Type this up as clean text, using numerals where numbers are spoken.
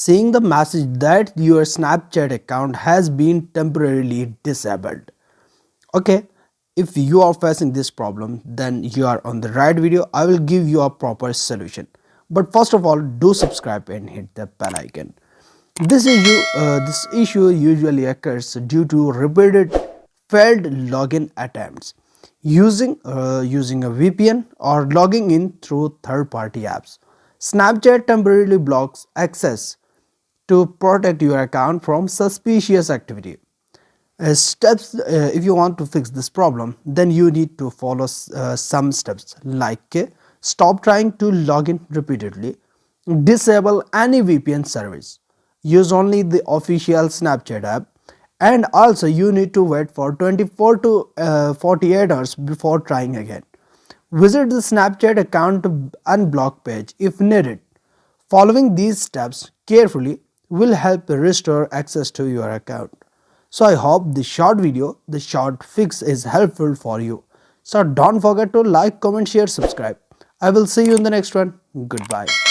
seeing the message that your Snapchat account has been temporarily disabled. Okay, if you are facing this problem, then you are on the right video. I will give you a proper solution. But first of all, do subscribe and hit the bell icon. This issue usually occurs due to repeated failed login attempts using a VPN or logging in through third-party apps. Snapchat temporarily blocks access to protect your account from suspicious activity. Steps If you want to fix this problem, then you need to follow some steps like stop trying to log in repeatedly, disable any VPN service, use only the official Snapchat app, and also you need to wait for 24 to 48 hours before trying again. Visit the Snapchat account unblock page if needed. Following these steps carefully will help restore access to your account. So I hope the short fix is helpful for you. So don't forget to like, comment, share, subscribe. I will see you in the next one. Goodbye.